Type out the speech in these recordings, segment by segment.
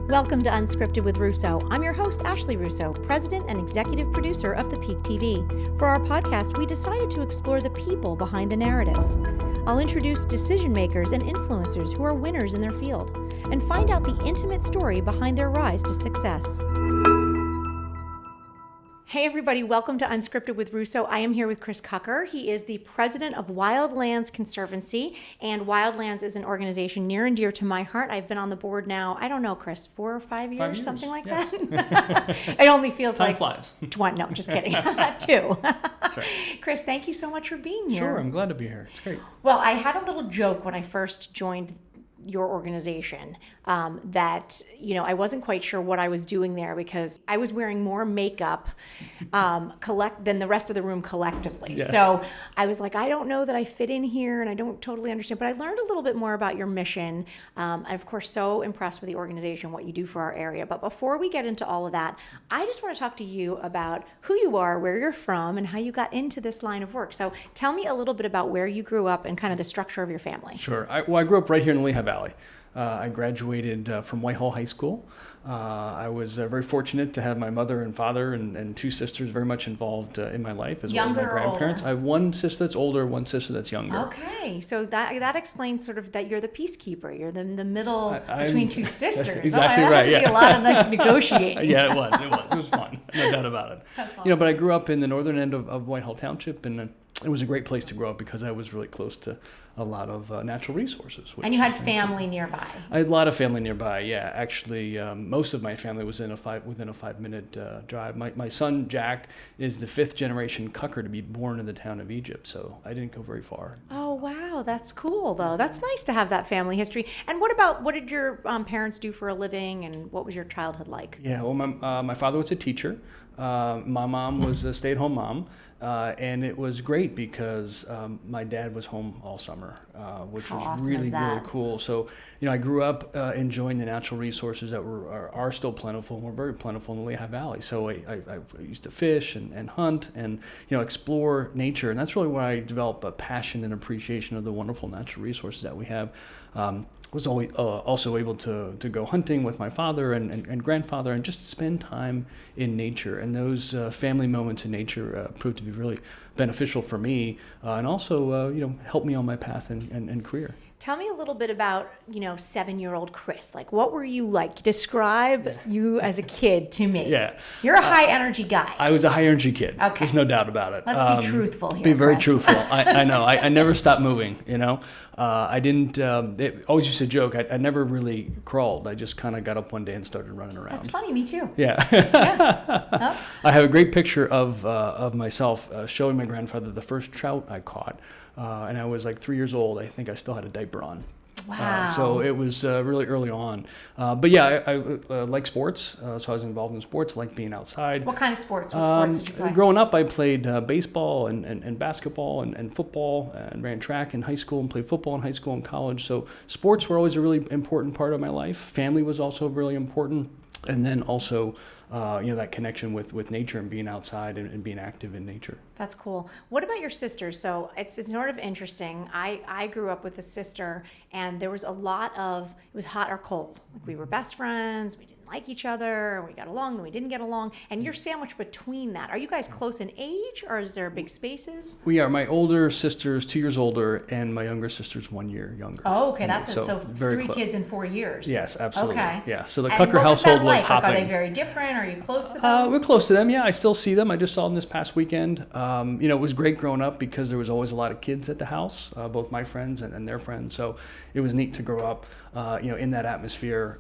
Welcome to Unscripted with Russo. I'm your host, Ashley Russo, president and executive producer of The Peak TV. For our podcast, we decided to explore the people behind the narratives. I'll introduce decision makers and influencers who are winners in their field and find out the intimate story behind their rise to success. Hey everybody, welcome to Unscripted with Russo. I am here with Chris Kocher. He is the president of Wildlands Conservancy, and Wildlands is an organization near and dear to my heart. I've been on the board now, I don't know, Chris, 4 or 5 years, 5 years, something like yes. that. It only feels Time like flies. 20, no, just kidding. 2. That's right. Chris, thank you so much for being here. Sure, I'm glad to be here. It's great. Well, I had a little joke when I first joined your organization that, I wasn't quite sure what I was doing there because I was wearing more makeup than the rest of the room collectively. Yeah. So I was like, I don't know that I fit in here and I don't totally understand, but I learned a little bit more about your mission. I'm of course so impressed with the organization, what you do for our area. But before we get into all of that, I just want to talk to you about who you are, where you're from, and how you got into this line of work. So tell me a little bit about where you grew up and kind of the structure of your family. Sure. I grew up right here in the Lehigh Valley. I graduated from Whitehall High School. I was very fortunate to have my mother and father and 2 sisters very much involved in my life, as Younger well as my grandparents. or older? I have 1 sister that's older, 1 sister that's younger. Okay, so that explains sort of that you're the peacekeeper. You're the middle I'm- between 2 sisters. exactly that right, had to be yeah. a lot of negotiating. Yeah, it was fun, no doubt about it. That's awesome. But I grew up in the northern end of Whitehall Township, and it was a great place to grow up because I was really close to a lot of natural resources. And you had family nearby. I had a lot of family nearby. Yeah, actually, most of my family was within a 5-minute drive. My son Jack is the 5th generation Kocher to be born in the town of Egypt, so I didn't go very far. Oh wow, that's cool though. That's nice to have that family history. And what did your parents do for a living, and what was your childhood like? Yeah, well, my father was a teacher. My mom was a stay-at-home mom. And it was great because my dad was home all summer, which How was awesome really, is that? really cool. So, I grew up enjoying the natural resources that are still plentiful, and were very plentiful in the Lehigh Valley. So I used to fish and hunt and, explore nature. And that's really where I developed a passion and appreciation of the wonderful natural resources that we have. Was always also able to go hunting with my father and grandfather and just spend time in nature. And those family moments in nature proved to be really beneficial for me and also, helped me on my path and career. Tell me a little bit about, 7-year-old Chris. Like, what were you like? Describe you as a kid to me. Yeah. You're a high energy guy. I was a high energy kid. Okay. There's no doubt about it. Let's be truthful here. Be very Chris. truthful. I know. I never stopped moving, I didn't, it always used to joke, I never really crawled. I just kind of got up one day and started running around. That's funny, me too. Yeah. Yeah. I have a great picture of myself showing my grandfather the first trout I caught. And I was like 3 years old. I think I still had a diaper on. Wow. So it was really early on. But yeah, I like sports. So I was involved in sports, like being outside. What kind of sports? What sports did you play? Growing up, I played baseball and basketball and football and ran track in high school and played football in high school and college. So sports were always a really important part of my life. Family was also really important. And then also, that connection with nature and being outside and being active in nature. That's cool. What about your sisters? So it's sort of interesting. I grew up with a sister, and there was a lot of, it was hot or cold. Like, we were best friends, we didn't like each other, we got along, then we didn't get along, and you're sandwiched between that. Are you guys close in age, or is there big spaces? We are. My older sister is 2 years older, and my younger sister's 1 year younger. Oh, okay, that's it. So very 3 close. kids in 4 years. Yes, absolutely. Okay. Yeah, so the And Kocher what household that was like? hopping. Like, are they very different? Are you close to them? We're close to them. Yeah, I still see them. I just saw them this past weekend. It was great growing up because there was always a lot of kids at the house, both my friends and their friends. So it was neat to grow up, in that atmosphere,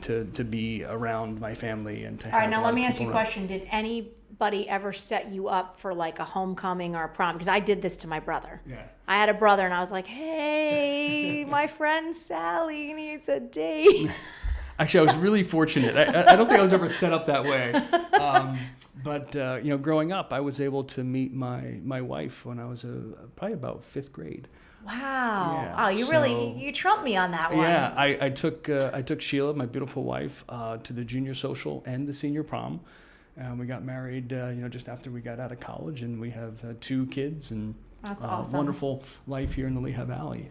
to be around my family and to have. All right, now a lot let of me ask you a people around. question. Did anybody ever set you up for like a homecoming or a prom? Because I did this to my brother. Yeah. I had a brother, and I was like, hey, my friend Sally needs a date. Actually, I was really fortunate. I don't think I was ever set up that way. But growing up, I was able to meet my wife when I was probably about 5th grade. Wow. Yeah, Oh, you trumped me on that one. Yeah, I took Sheila, my beautiful wife, to the junior social and the senior prom. We got married, just after we got out of college, and we have 2 kids, and That's awesome. Wonderful life here in the Lehigh Valley.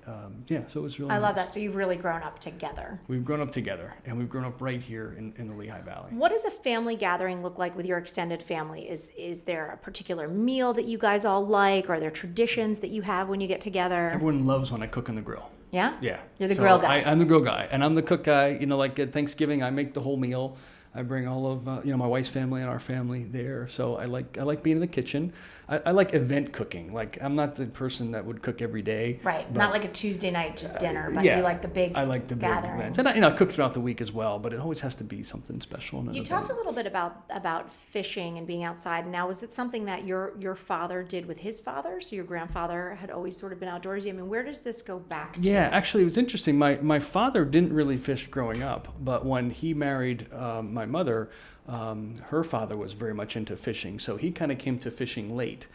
So it was really I love nice. that. So you've really grown up together. We've grown up together, and we've grown up right here in the Lehigh Valley. What does a family gathering look like with your extended family? Is there a particular meal that you guys all like? Are there traditions that you have when you get together? Everyone loves when I cook on the grill. Yeah? Yeah. You're the grill guy. I'm the grill guy, and I'm the cook guy. Like at Thanksgiving, I make the whole meal. I bring all of my wife's family and our family there. So I like being in the kitchen. I like event cooking. Like I'm not the person that would cook every day. Right. Not like a Tuesday night just dinner, but yeah, you like the big I like the gathering. big events, and I cook throughout the week as well. But it always has to be something special. You talked a little bit about fishing and being outside. Now, was it something that your father did with his father? So your grandfather had always sort of been outdoorsy. I mean, where does this go back to? Yeah, actually, it was interesting. My father didn't really fish growing up, but when he married my mother, her father was very much into fishing. So he kind of came to fishing late.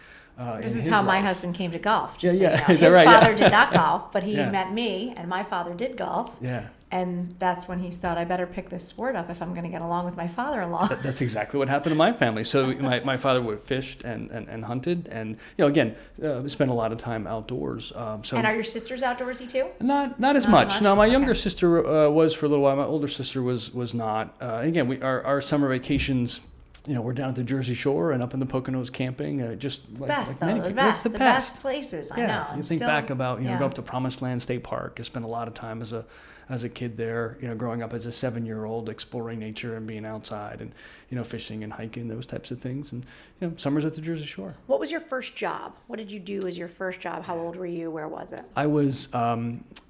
This is how my husband came to golf. Just yeah. So you know. His Right? father Yeah. did not golf, but he Yeah. met me, and my father did golf. Yeah. And that's when he thought, I better pick this sport up if I'm going to get along with my father-in-law. That's exactly what happened to my family. So my father would fished and hunted, and again, spent a lot of time outdoors. And are your sisters outdoorsy too? Not as Not as much. much? No, my Okay. younger sister was for a little while. My older sister was not. Again, our summer vacations. We're down at the Jersey Shore and up in the Poconos camping. Just like, Best like many though, the people. best, the best places. I know. You I'm think still- back about yeah. go up to Promised Land State Park. I spent a lot of time as a kid there. Growing up as a 7-year-old, exploring nature and being outside and fishing and hiking, those types of things. And summers at the Jersey Shore. What was your first job? What did you do as your first job? How old were you? Where was it?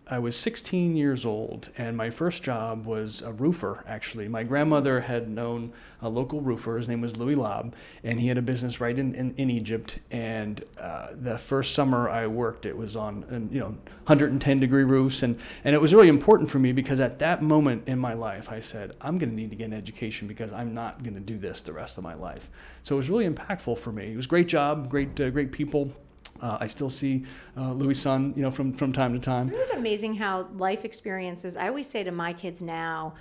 I was 16 years old, and my first job was a roofer, actually. My grandmother had known a local roofer. His name was Louis Lobb, and he had a business right in Egypt. And the first summer I worked, it was on 110-degree roofs. And it was really important for me because at that moment in my life, I said, I'm going to need to get an education because I'm not going to do this the rest of my life. So it was really impactful for me. It was a great job, great people. I still see Louis' son, from time to time. Isn't it amazing how life experiences, I always say to my kids now,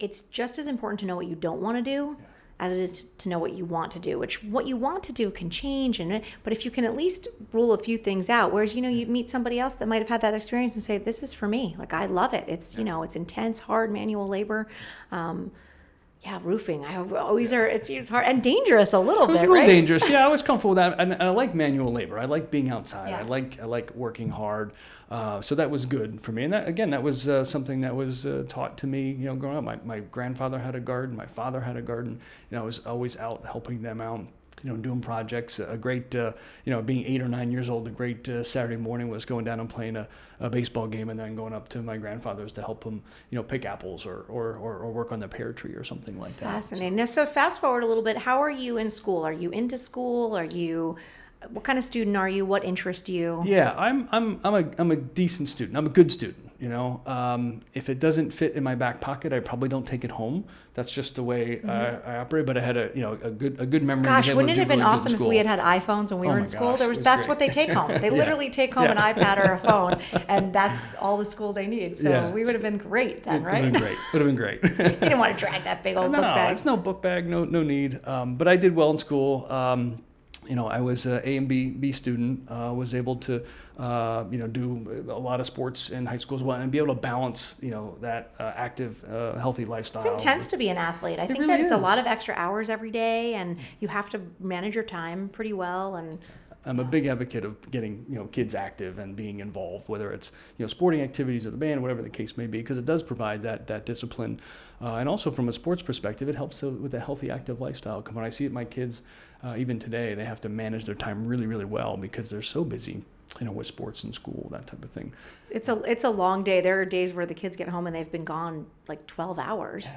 it's just as important to know what you don't want to do as it is to know what you want to do, which what you want to do can change. But if you can at least rule a few things out, whereas, you meet somebody else that might have had that experience and say, this is for me. Like, I love it. It's, it's intense, hard manual labor. Roofing. It's hard and dangerous a little bit, It was a little right? dangerous. Yeah, I was comfortable with that, and I like manual labor. I like being outside. Yeah. I like working hard. So that was good for me. And that was something that was taught to me, growing up. My grandfather had a garden. My father had a garden. I was always out helping them out. Doing projects. A great, being 8 or 9 years old, a great Saturday morning was going down and playing a baseball game and then going up to my grandfather's to help him, pick apples or work on the pear tree or something like that. Fascinating. Now, so fast forward a little bit. How are you in school? Are you into school? What kind of student are you? What interests you? Yeah, I'm a decent student. I'm a good student. If it doesn't fit in my back pocket, I probably don't take it home. That's just the way I operate. But I had a good memory. Gosh, of wouldn't it have been really awesome if we had iPhones when we Oh were my in school? gosh, it was That's great. what they take home. They literally take home an iPad or a phone, and that's all the school they need. So we would have been great then, right? Would have been great. You didn't want to drag that big old book bag. It's no book bag, no need. But I did well in school. I was an A and B student. Was able to, do a lot of sports in high school as well, and be able to balance, that active, healthy lifestyle. It's intense to be an athlete. I think really that it's a is. lot of extra hours every day, and you have to manage your time pretty well. And I'm a big advocate of getting, kids active and being involved, whether it's, sporting activities or the band, whatever the case may be, because it does provide that discipline. And also from a sports perspective, it helps with a healthy, active lifestyle. When I see it, my kids, even today, they have to manage their time really, really well because they're so busy, with sports and school, that type of thing. it's a long day. There are days where the kids get home and they've been gone like 12 hours,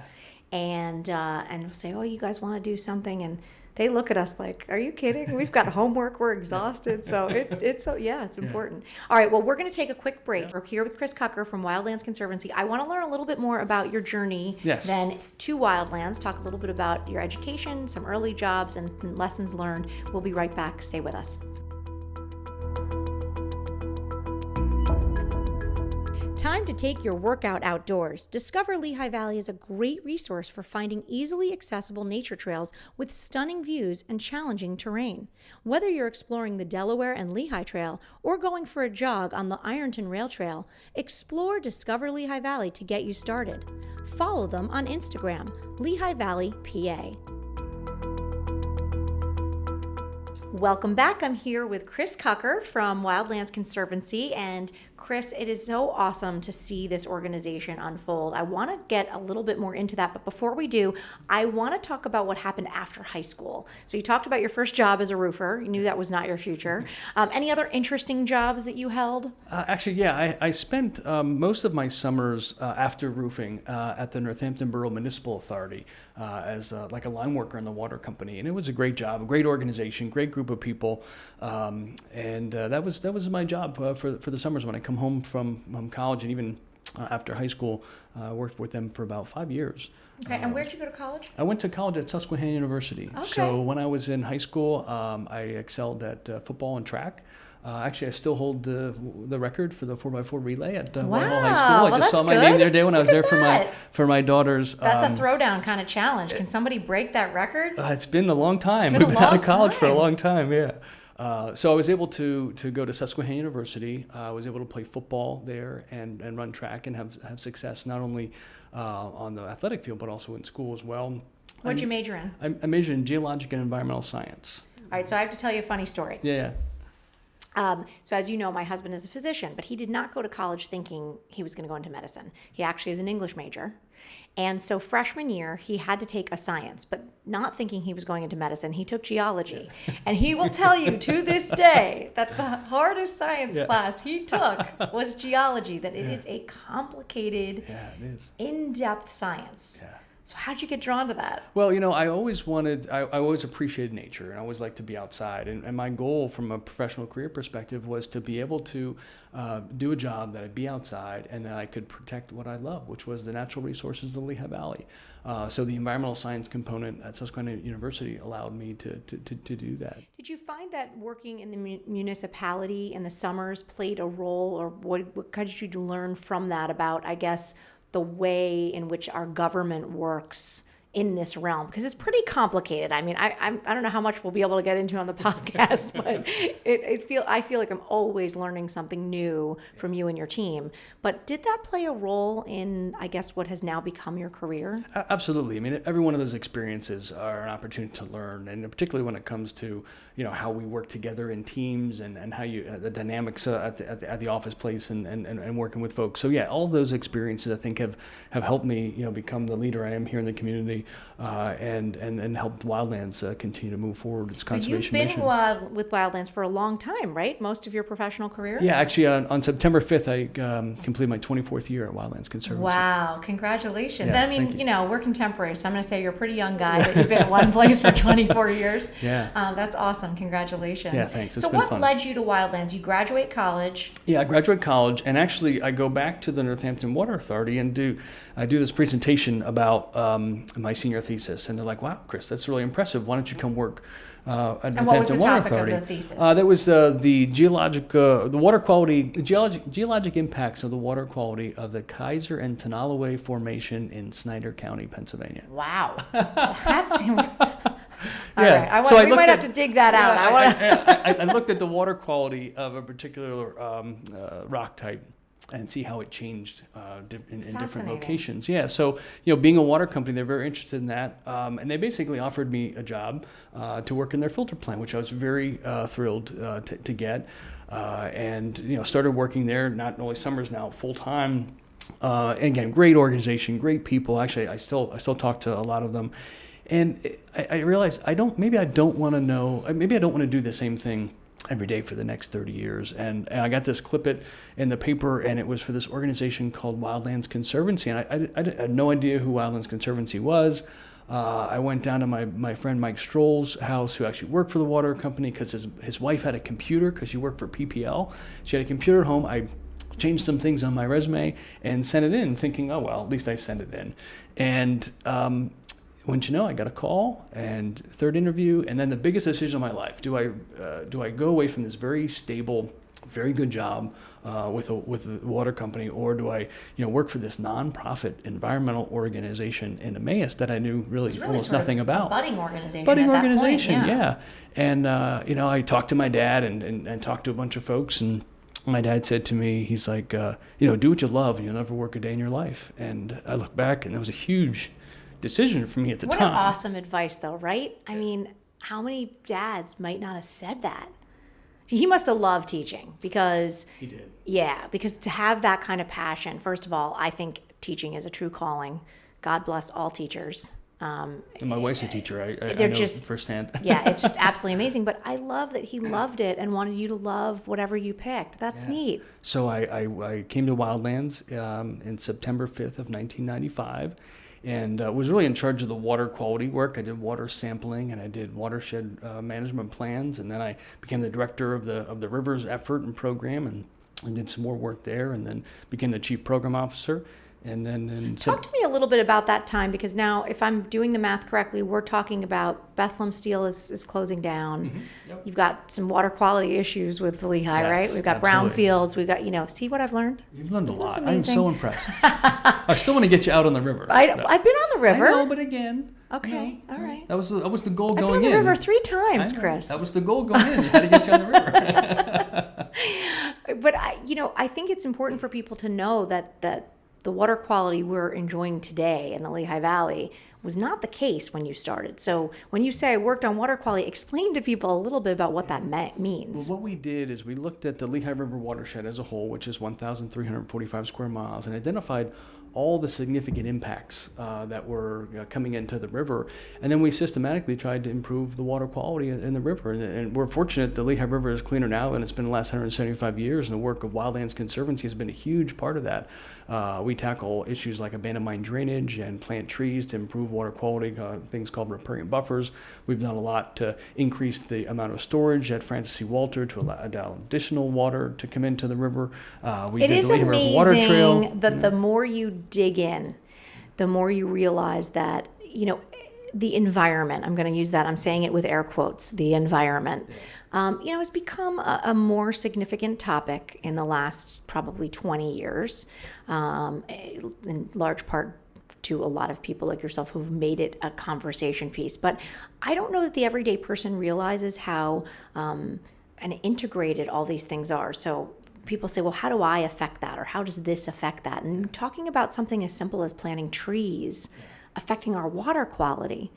and we'll say, "Oh, you guys want to do something?" And they look at us like, "Are you kidding? We've got homework. We're exhausted." So it's important. All right. Well, we're going to take a quick break. We're here with Chris Kocher from Wildlands Conservancy. I want to learn a little bit more about your journey then to Wildlands. Talk a little bit about your education, some early jobs, and lessons learned. We'll be right back. Stay with us. Time time to take your workout outdoors. Discover Lehigh Valley is a great resource for finding easily accessible nature trails with stunning views and challenging terrain. Whether you're exploring the Delaware and Lehigh Trail or going for a jog on the Ironton Rail Trail, explore Discover Lehigh Valley to get you started. Follow them on Instagram, Lehigh Valley PA. Welcome back. I'm here with Chris Kocher from Wildlands Conservancy. And Chris, it is so awesome to see this organization unfold. I want to get a little bit more into that, but before we do, I want to talk about what happened after high school. So you talked about your first job as a roofer. You knew that was not your future. Any other interesting jobs that you held? I spent most of my summers after roofing at the Northampton Borough Municipal Authority as like a line worker in the water company, and it was a great job, a great organization, great group of people, and that was my job for the summers when I come home from college, and even after high school, I worked with them for about 5 years. Okay, and where'd you go to college? I went to college at Susquehanna University. Okay. So when I was in high school, I excelled at football and track. Actually, I still hold the record for the 4x4 relay at Whitehall High School. I just saw my name the other day when I was there for my daughter's. That's a throwdown kind of challenge. Can somebody break that record? It's been a long time. We've been out of college for a long time, yeah. So I was able to go to Susquehanna University. I was able to play football there and run track and have success not only on the athletic field but also in school as well. What'd you major in? I majored in geologic and environmental science. All right, so I have to tell you a funny story. Yeah. So as you know, my husband is a physician, but he did not go to college thinking he was going to go into medicine. He actually is an English major. And so freshman year, he had to take a science, but not thinking he was going into medicine. He took geology. And he will tell you to this day that the hardest science class he took was geology, that it is a complicated, in-depth science. Yeah. So how'd you get drawn to that? Well, I always appreciated nature, and I always liked to be outside. And my goal from a professional career perspective was to be able to do a job that I'd be outside and that I could protect what I love, which was the natural resources of the Lehigh Valley. So the environmental science component at Susquehanna University allowed me to do that. Did you find that working in the municipality in the summers played a role, or what did you learn from that about, I guess, the way in which our government works in this realm? Because it's pretty complicated. I mean, I don't know how much we'll be able to get into on the podcast, but I feel like I'm always learning something new from you and your team. But did that play a role in, I guess, what has now become your career? Absolutely. I mean, every one of those experiences are an opportunity to learn, and particularly when it comes to how we work together in teams and how you the dynamics at the office place and working with folks. So yeah, all of those experiences I think have helped me become the leader I am here in the community, and helped Wildlands continue to move forward its conservation mission. So you've been with Wildlands for a long time, right? Most of your professional career? Yeah, actually on September 5th I completed my 24th year at Wildlands Conservancy. Wow, congratulations. Yeah, and I mean, we're contemporaries, so I'm going to say you're a pretty young guy, but you've been at one place for 24 years. Yeah. That's awesome. Congratulations. Yeah, thanks. It's so been what fun. led you to Wildlands? You graduate college. Yeah, I graduate college, and actually I go back to the Northampton Water Authority and I do this presentation about my senior thesis, and they're like, "Wow, Chris, that's really impressive. Why don't you come work at and Northampton what was the Water topic Authority?" Of the thesis? That was the water quality, geologic impacts of the water quality of the Kaiser and Tenalloway Formation in Snyder County, Pennsylvania. Wow, that's. All Yeah. right. We might have to dig that out. I looked at the water quality of a particular rock type and see how it changed in different locations. Yeah, so being a water company, they're very interested in that, and they basically offered me a job to work in their filter plant, which I was very thrilled to get, and started working there not only summers now full time. Again, great organization, great people. Actually, I still talk to a lot of them. And I realized maybe I don't want to do the same thing every day for the next 30 years. And I got this clip in the paper, and it was for this organization called Wildlands Conservancy. And I had no idea who Wildlands Conservancy was. I went down to my friend Mike Stroll's house, who actually worked for the water company, because his wife had a computer, because she worked for PPL. She had a computer at home. I changed some things on my resume and sent it in, thinking, oh, well, at least I sent it in. And wouldn't you know, I got a call and third interview, and then the biggest decision of my life: do I go away from this very stable very good job with a water company, or do I work for this nonprofit environmental organization in Emmaus that I knew really almost nothing about? A budding organization. Budding at organization, that point, yeah. And I talked to my dad and talked to a bunch of folks, and my dad said to me, he's like, do what you love and you'll never work a day in your life. And I look back, and that was a huge decision for me at the time. What an awesome advice, though, right? I mean, how many dads might not have said that? He must have loved teaching, because he did. Yeah, because to have that kind of passion, first of all, I think teaching is a true calling. God bless all teachers. And my wife's a teacher. I they're know just firsthand. Yeah, it's just absolutely amazing. But I love that he loved it and wanted you to love whatever you picked. That's neat. So I came to Wildlands in September 5th of 1995. And was really in charge of the water quality work. I did water sampling, and I did watershed management plans, and then I became the director of the rivers effort and program, and I did some more work there, and then became the chief program officer. And then talk to me a little bit about that time, because now, if I'm doing the math correctly, we're talking about Bethlehem Steel is closing down. Mm-hmm. Yep. You've got some water quality issues with the Lehigh, right? We've got absolutely. brownfields. We've got, see what I've learned? You've learned Isn't a this lot. I'm amazing? so impressed. I still want to get you out on the river. I've been on the river. I know, but again. Okay, all right. That was the goal I've been going on the in. river 3 times, Chris. That was the goal going in. You had to get you on the river. But I think it's important for people to know that the water quality we're enjoying today in the Lehigh Valley was not the case when you started. So when you say I worked on water quality, explain to people a little bit about what that means. Well, what we did is we looked at the Lehigh River watershed as a whole, which is 1,345 square miles, and identified all the significant impacts that were coming into the river. And then we systematically tried to improve the water quality in the river. And we're fortunate the Lehigh River is cleaner now than it's been the last 175 years. And the work of Wildlands Conservancy has been a huge part of that. We tackle issues like abandoned mine drainage and plant trees to improve water quality, things called riparian buffers. We've done a lot to increase the amount of storage at Francis C. Walter to allow additional water to come into the river. We did the Lehigh River Water Trail. That the more you dig in, the more you realize that, the environment, I'm going to use that, I'm saying it with air quotes, the environment, has become a more significant topic in the last probably 20 years, in large part to a lot of people like yourself who've made it a conversation piece. But I don't know that the everyday person realizes how integrated all these things are. So people say, well, how do I affect that? Or how does this affect that? And talking about something as simple as planting trees affecting our water quality,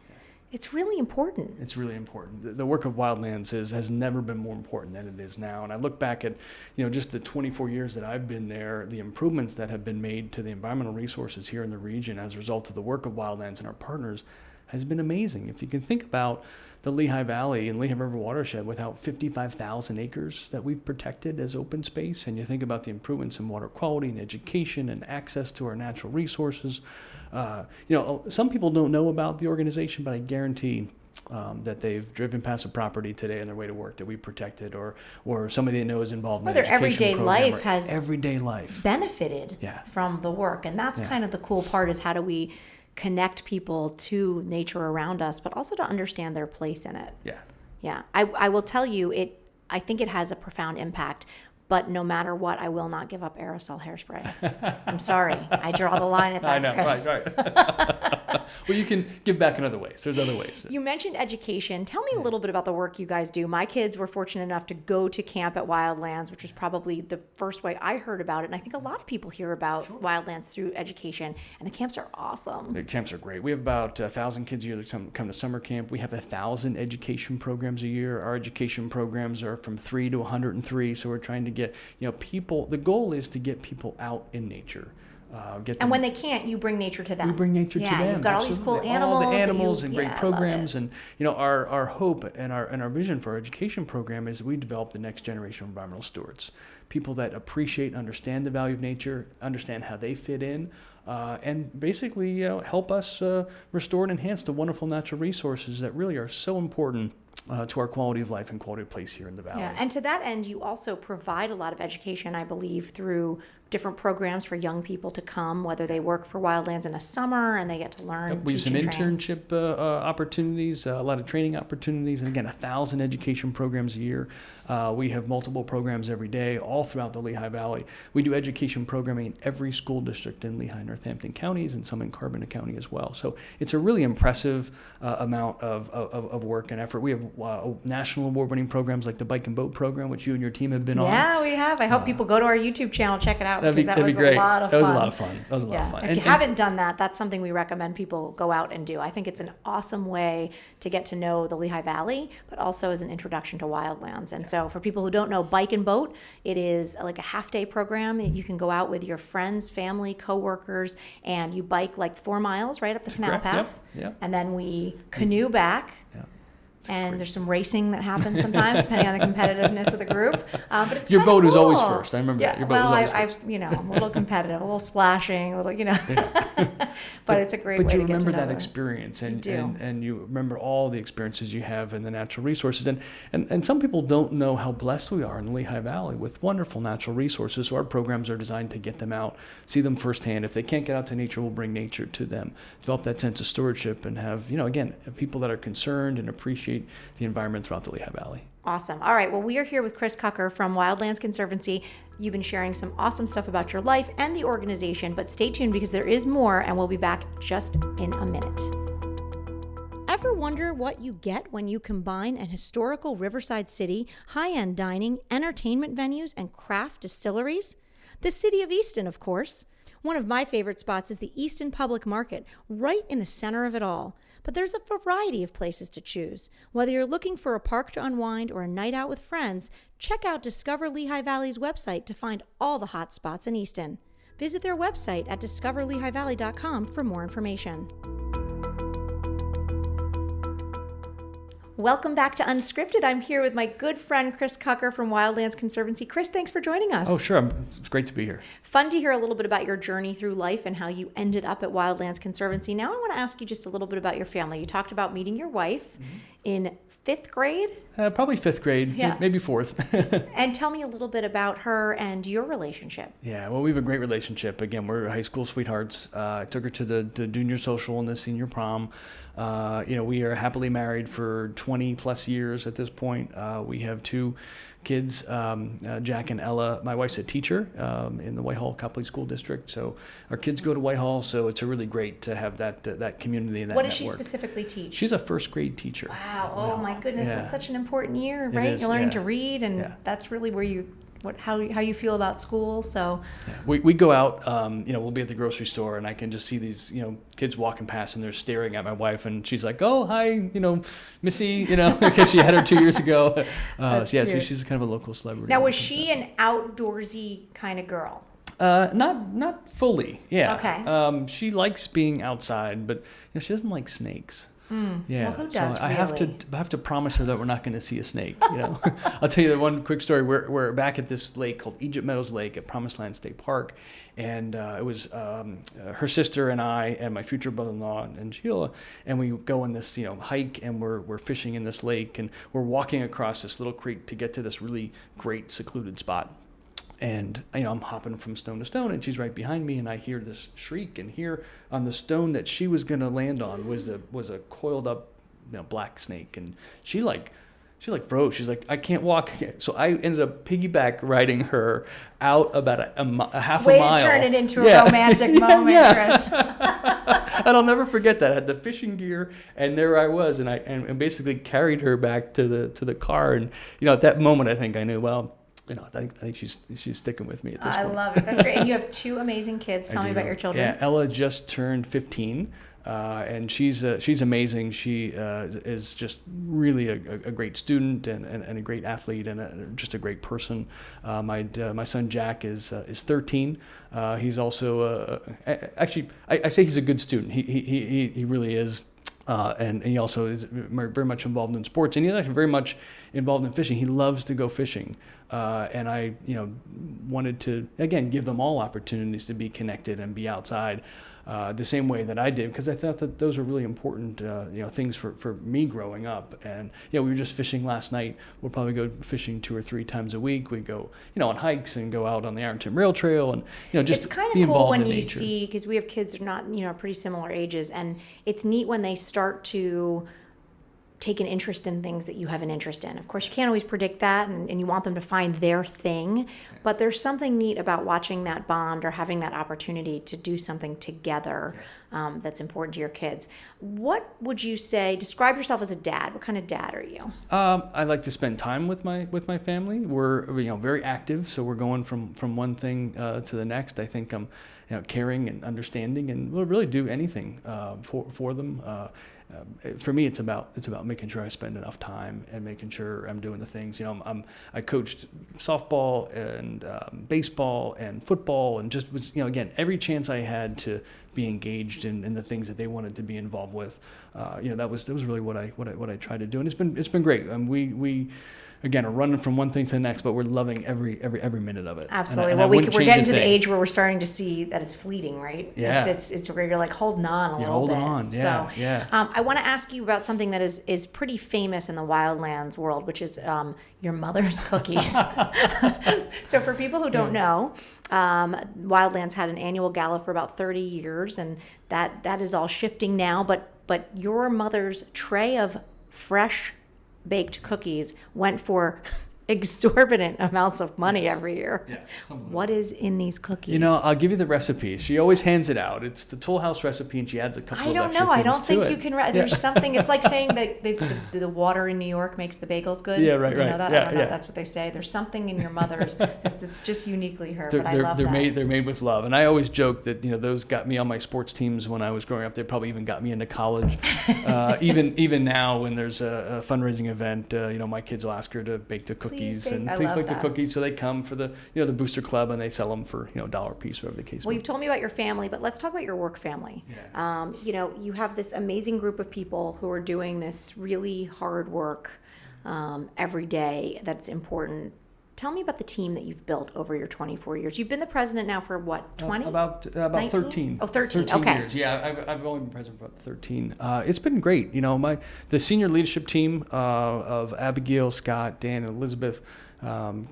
it's really important. It's really important. The work of Wildlands has never been more important than it is now. And I look back at, just the 24 years that I've been there, the improvements that have been made to the environmental resources here in the region as a result of the work of Wildlands and our partners has been amazing. If you can think about the Lehigh Valley and Lehigh River watershed without 55,000 acres that we've protected as open space, and you think about the improvements in water quality and education and access to our natural resources. Some people don't know about the organization, but I guarantee that they've driven past a property today on their way to work that we protected, or somebody they know is involved in their education everyday program, life has everyday life benefited from the work. And that's kind of the cool part, is how do we connect people to nature around us, but also to understand their place in it. Yeah. I will tell you, I think it has a profound impact, but no matter what, I will not give up aerosol hairspray. I'm sorry. I draw the line at that, I know, Chris. right. Well, you can give back in other ways. There's other ways. You mentioned education. Tell me a little bit about the work you guys do. My kids were fortunate enough to go to camp at Wildlands, which was probably the first way I heard about it. And I think a lot of people hear about Wildlands through education. And the camps are awesome. The camps are great. We have about 1,000 kids a year that come to summer camp. We have 1,000 education programs a year. Our education programs are from 3 to 103. So we're trying to get people. The goal is to get people out in nature. And when they can't, you bring nature to them. We bring nature to them. Yeah, you've got all these cool animals. All the animals and great I programs. And our hope and our vision for our education program is we develop the next generation of environmental stewards. People that appreciate and understand the value of nature, understand how they fit in, and basically help us restore and enhance the wonderful natural resources that really are so important to our quality of life and quality of place here in the valley. Yeah, and to that end, you also provide a lot of education, I believe, through different programs for young people to come, whether they work for Wildlands in the summer and they get to learn. We have some teach and train. internship opportunities, a lot of training opportunities, and again, 1,000 education programs a year. We have multiple programs every day, all throughout the Lehigh Valley. We do education programming in every school district in Lehigh and Northampton counties, and some in Carbon County as well. So it's a really impressive amount of work and effort. We have national award-winning programs like the Bike and Boat program, which you and your team have been on. Yeah, we have. I hope people go to our YouTube channel, check it out, because that was great. a lot of That fun. was a lot of fun. That was a lot of fun. If you haven't done that, that's something we recommend people go out and do. I think it's an awesome way to get to know the Lehigh Valley, but also as an introduction to Wildlands. And so for people who don't know Bike and Boat, it is like a half-day program. You can go out with your friends, family, coworkers, and you bike like 4 miles right up the canal path. Yep. And then we canoe back. Yeah. And there's some racing that happens sometimes, depending on the competitiveness of the group. But it's your boat cool. is always first. I remember that. Your boat well, was always first. I'm a little competitive, a little splashing, a little, but it's a great way to get to know. But you remember that them. experience, and You and you remember all the experiences you have in the natural resources, and some people don't know how blessed we are in the Lehigh Valley with wonderful natural resources. So our programs are designed to get them out, see them firsthand. If they can't get out to nature, we'll bring nature to them. Develop that sense of stewardship, and have again people that are concerned and appreciate the environment throughout the Lehigh Valley. Awesome. All right. Well, we are here with Chris Kocher from Wildlands Conservancy. You've been sharing some awesome stuff about your life and the organization, but stay tuned because there is more, and we'll be back just in a minute. Ever wonder what you get when you combine an historical riverside city, high-end dining, entertainment venues, and craft distilleries? The city of Easton, of course. One of my favorite spots is the Easton Public Market, right in the center of it all. But there's a variety of places to choose. Whether you're looking for a park to unwind or a night out with friends, check out Discover Lehigh Valley's website to find all the hot spots in Easton. Visit their website at discoverlehighvalley.com for more information. Welcome back to Unscripted. I'm here with my good friend Chris Kocher from Wildlands Conservancy. Chris, thanks for joining us. Oh, sure. It's great to be here. Fun to hear a little bit about your journey through life and how you ended up at Wildlands Conservancy. Now I want to ask you just a little bit about your family. You talked about meeting your wife in 5th grade? Probably 5th grade, maybe 4th. And tell me a little bit about her and your relationship. Yeah, well, we have a great relationship. Again, we're high school sweethearts. I took her to the junior social and the senior prom. We are happily married for 20 plus years at this point. We have 2 kids, Jack and Ella. My wife's a teacher in the Whitehall Copley School District, so our kids go to Whitehall. So it's really great to have that community and that What network. does she specifically teach? She's a 1st grade teacher. Wow! Oh my goodness, Yeah. that's such an important year, right? is, You're learning yeah. to read, and Yeah. that's really where how you feel about school. So We go out, we'll be at the grocery store, and I can just see these, kids walking past, and they're staring at my wife, and she's like, "Oh, hi, Missy," because she had her 2 years ago. So cute. she's kind of a local celebrity. now, was she an outdoorsy kind of girl? Not fully. Yeah. Okay. She likes being outside, but she doesn't like snakes. Yeah, Well, who does, so I have to promise her that we're not going to see a snake. I'll tell you the one quick story. We're back at this lake called Egypt Meadows Lake at Promised Land State Park, and it was her sister and I and my future brother-in-law and Sheila, and we go on this hike, and we're fishing in this lake, and we're walking across this little creek to get to this really great secluded spot. And I'm hopping from stone to stone, and she's right behind me, and I hear this shriek, and here on the stone that she was gonna land on was a coiled up black snake, and she froze. She's like, "I can't walk." So I ended up piggyback riding her out about a half a mile. Way to turn it into a romantic moment, Chris. And I'll never forget that. I had the fishing gear, and there I was, and I basically carried her back to the car, and at that moment I think I knew, well, I think she's sticking with me at this point. I love it. That's great. And you have 2 amazing kids. Tell me about your children. Yeah, Ella just turned 15, and she's amazing. She is just really a great student and a great athlete and just a great person. My son Jack is 13. He's also actually I say he's a good student. He really is. And he also is very much involved in sports, and he's actually very much involved in fishing. He loves to go fishing, and I, wanted to again give them all opportunities to be connected and be outside. the same way that I did, because I thought that those were really important things for me growing up. And we were just fishing last night. We'll probably go fishing 2 or 3 times a week. We go on hikes and go out on the Ironton Rail Trail, and just it's kind be of cool involved when in you nature. see, because we have kids that are not pretty similar ages, and it's neat when they start to take an interest in things that you have an interest in. Of course, you can't always predict that, and you want them to find their thing, but there's something neat about watching that bond or having that opportunity to do something together that's important to your kids. What would you say, describe yourself as a dad? What kind of dad are you? I like to spend time with my family. We're very active, so we're going from one thing to the next. I think I'm caring and understanding, and we'll really do anything for them. For me, it's about making sure I spend enough time and making sure I'm doing the things. I coached softball and baseball and football, and just was again, every chance I had to be engaged in the things that they wanted to be involved with. That was really what I tried to do, and it's been great. We again are running from one thing to the next, but we're loving every minute of it. Absolutely. And I We're wouldn't change getting a to the thing. age where we're starting to see that it's fleeting, right? Yeah. It's where you're like holding on a little holding bit. on. Yeah, So, yeah. I want to ask you about something that is pretty famous in the Wildlands world, which is your mother's cookies. So for people who don't know, Wildlands had an annual gala for about 30 years, and that is all shifting now. But your mother's tray of fresh baked cookies went for exorbitant amounts of money every year. Yeah. What is in these cookies? I'll give you the recipe. She always hands it out. It's the Toll House recipe, and she adds a couple I of don't extra know. I things don't to think it. you can. There's something. It's like saying that the water in New York makes the bagels good. Yeah, right, You know right. that? Yeah, I don't know yeah. if that's what they say. There's something in your mother's that's just uniquely her. They're, but I love they're that. made with love, and I always joke that those got me on my sports teams when I was growing up. They probably even got me into college. Even now, when there's a fundraising event, my kids will ask her to bake the cookies, bake- and I please love bake the that. cookies. So they come for the the booster club, and they sell them for $1 a piece, whatever the case. Well, may you've told me about your family, but let's talk about your work family. Yeah. You have this amazing group of people who are doing this really hard work every day that's important. Tell me about the team that you've built over your 24 years. You've been the president now for what, 20? About 19? 13. Oh, 13, okay. years. Yeah, I've only been president for about 13. It's been great. The senior leadership team of Abigail, Scott, Dan, and Elizabeth,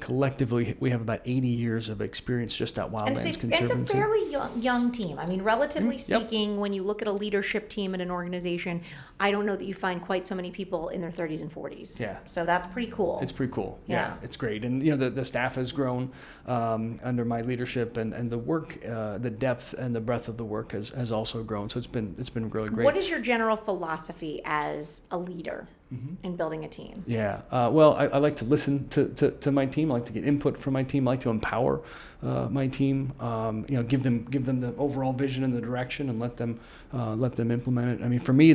collectively, we have about 80 years of experience just at And Wildlands Conservancy. it's a fairly young team. I mean, relatively Yep. speaking, when you look at a leadership team in an organization, I don't know that you find quite so many people in their 30s and 40s. Yeah. So that's pretty cool. It's pretty cool. Yeah. It's great. And, the staff has grown under my leadership, and the work, the depth and the breadth of the work has also grown. So it's been really great. What is your general philosophy as a leader in building a team? Yeah. Well, I like to listen to my team. I like to get input from my team. I like to empower my team. Give them the overall vision and the direction, and let them implement it. I mean, for me,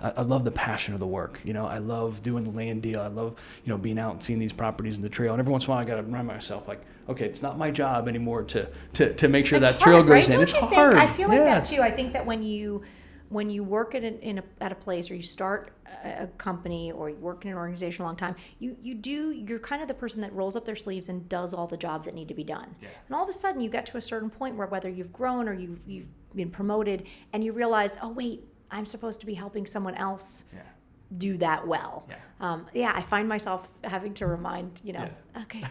I love the passion of the work. I love doing the land deal. I love being out and seeing these properties in the trail. And every once in a while, I got to remind myself, like, okay, it's not my job anymore to make sure It's that hard, trail goes right? in. Don't It's you think? hard. I feel like that Yes. too. I think that when you work at a place, or you start a company, or you work in an organization a long time, you're kind of the person that rolls up their sleeves and does all the jobs that need to be done. Yeah. And all of a sudden you get to a certain point where, whether you've grown or you've been promoted, and you realize, oh wait, I'm supposed to be helping someone else Yeah. do that well. Yeah. I find myself having to remind, okay,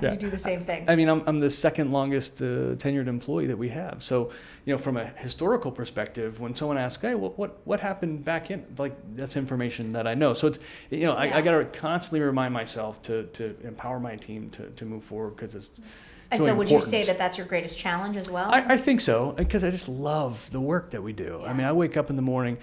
you do the same thing. I mean, I'm the second longest tenured employee that we have. So, from a historical perspective, when someone asks, "Hey, what happened back in?" Like, that's information that I know. So it's, I got to constantly remind myself to empower my team to move forward, because it's. And really so would you important. say that that's your greatest challenge as well? I think so, because I just love the work that we do. Yeah. I mean, I wake up in the morning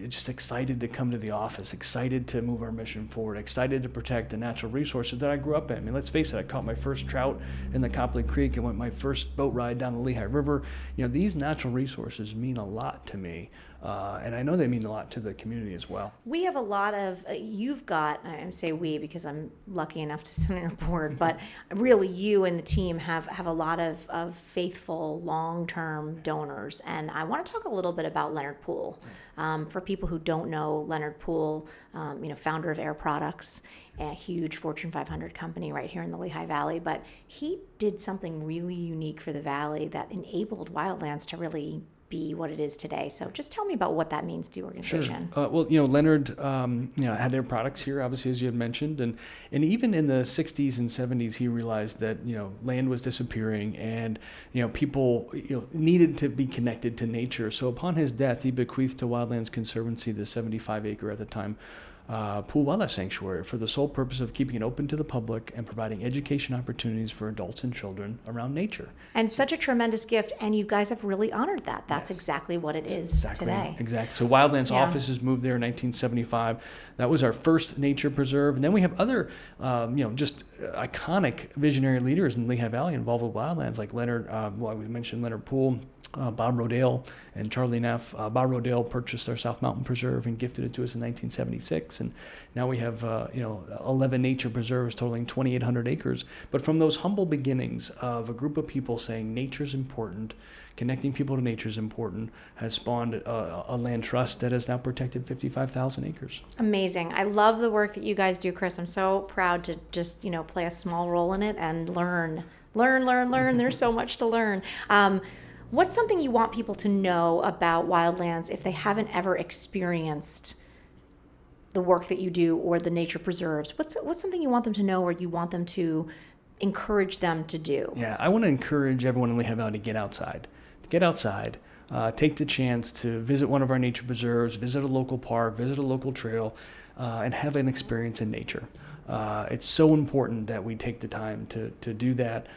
just excited to come to the office, excited to move our mission forward, excited to protect the natural resources that I grew up in. I mean, let's face it, I caught my first trout in the Copley Creek and went my first boat ride down the Lehigh River. These natural resources mean a lot to me. And I know they mean a lot to the community as well. We have a lot of, you've got, I say we because I'm lucky enough to sit on your board, but really you and the team have a lot of faithful long-term donors. And I want to talk a little bit about Leonard Poole. For people who don't know, Leonard Poole, founder of Air Products, a huge Fortune 500 company right here in the Lehigh Valley, but he did something really unique for the Valley that enabled Wildlands to really be what it is today. So just tell me about what that means to the organization. Sure. Well, Leonard, had their products here, obviously, as you had mentioned, and even in the 60s and 70s, he realized that land was disappearing, and people needed to be connected to nature. So upon his death, he bequeathed to Wildlands Conservancy the 75-acre at the time pool wildlife sanctuary for the sole purpose of keeping it open to the public and providing education opportunities for adults and children around nature. And such a tremendous gift, and you guys have really honored that. That's exactly what it is today. Exactly. So Wildlands offices moved there in 1975. That was our first nature preserve. And then we have other, just iconic visionary leaders in Lehigh Valley involved with Wildlands, like Leonard, we mentioned Leonard Poole, Bob Rodale, and Charlie Neff. Bob Rodale purchased our South Mountain Preserve and gifted it to us in 1976. And now we have, 11 nature preserves totaling 2,800 acres. But from those humble beginnings of a group of people saying nature's important, connecting people to nature is important, has spawned a land trust that has now protected 55,000 acres. Amazing. I love the work that you guys do, Chris. I'm so proud to just, play a small role in it and learn. There's so much to learn. What's something you want people to know about Wildlands if they haven't ever experienced the work that you do or the nature preserves? What's something you want them to know or you want them to encourage them to do? Yeah, I want to encourage everyone in Lehigh Valley to get outside. Take the chance to visit one of our nature preserves, visit a local park, visit a local trail, and have an experience in nature. It's so important that we take the time to do that.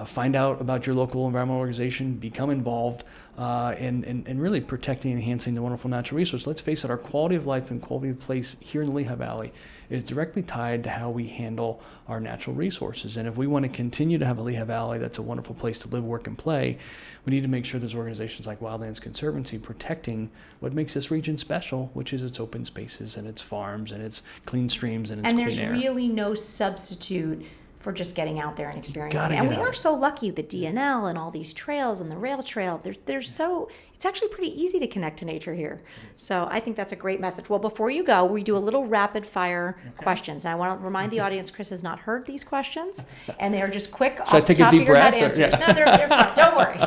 Find out about your local environmental organization, become involved, and really protecting and enhancing the wonderful natural resource. Let's face it, our quality of life and quality of place here in the Lehigh Valley is directly tied to how we handle our natural resources. And if we want to continue to have a Lehigh Valley that's a wonderful place to live, work, and play, we need to make sure there's organizations like Wildlands Conservancy protecting what makes this region special, which is its open spaces and its farms and its clean streams and its clean air. And there's really no substitute for just getting out there and experiencing it. And we are so lucky, the DNL and all these trails and the rail trail, it's actually pretty easy to connect to nature here. So I think that's a great message. Well, before you go, we do a little rapid fire questions. And I want to remind the audience, Chris has not heard these questions, and they are just quick off the top of your head answers. No, they're fine. Don't worry.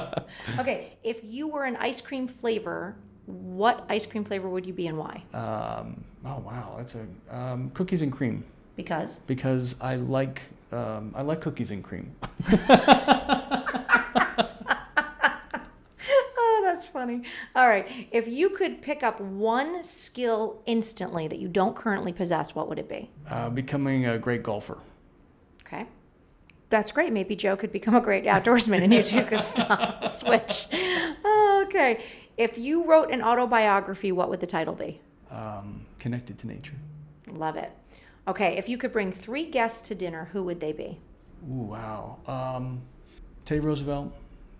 Okay, if you were an ice cream flavor, what ice cream flavor would you be and why? That's cookies and cream. Because? Because I like cookies and cream. Oh, that's funny. All right. If you could pick up one skill instantly that you don't currently possess, what would it be? Becoming a great golfer. Okay. That's great. Maybe Joe could become a great outdoorsman and you two could switch. Okay. If you wrote an autobiography, what would the title be? Connected to Nature. Love it. Okay, if you could bring 3 guests to dinner, who would they be? Ooh, wow. Teddy Roosevelt,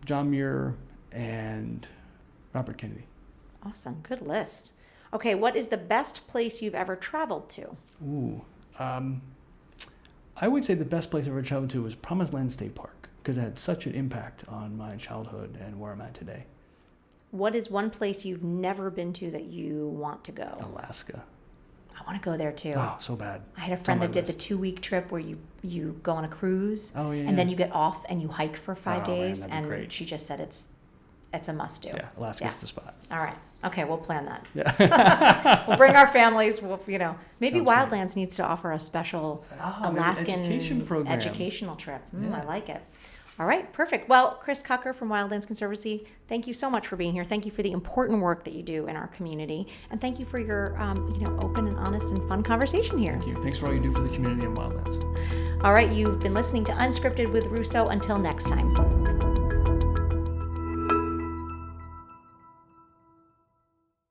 John Muir, and Robert Kennedy. Awesome. Good list. Okay, what is the best place you've ever traveled to? Ooh. I would say the best place I've ever traveled to was Promised Land State Park because it had such an impact on my childhood and where I'm at today. What is one place you've never been to that you want to go? Alaska. I want to go there too. Oh, so bad. I had a friend that did the 2-week trip where you go on a cruise and then you get off and you hike for 5 days. Man, that'd be great. She just said it's a must do. Yeah, Alaska's the spot. All right. Okay, we'll plan that. Yeah. We'll bring our families. Maybe Sounds Wildlands needs to offer a special Alaskan educational trip. I like it. All right, perfect. Well, Chris Kocher from Wildlands Conservancy, thank you so much for being here. Thank you for the important work that you do in our community, and thank you for your, open and honest and fun conversation here. Thank you. Thanks for all you do for the community in Wildlands. All right, you've been listening to Unscripted with Russo. Until next time.